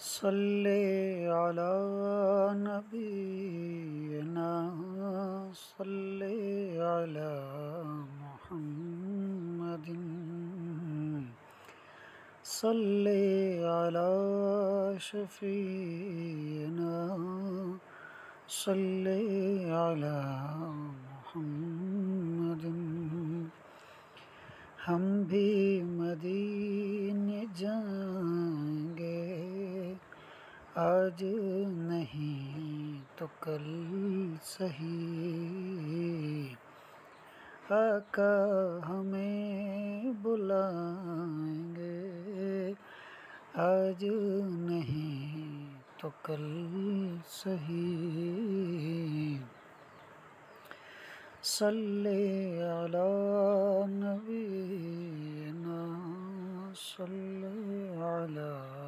صلی علی نبینا صلی علی محمد صلی علی شفیعنا صلی علی محمد۔ ہم بھی مدینے جائیں گے، آج نہیں تو کل سہی، آقا ہمیں بلائیں گے، آج نہیں تو کل سہی۔ صلی علی نبینا صلی علی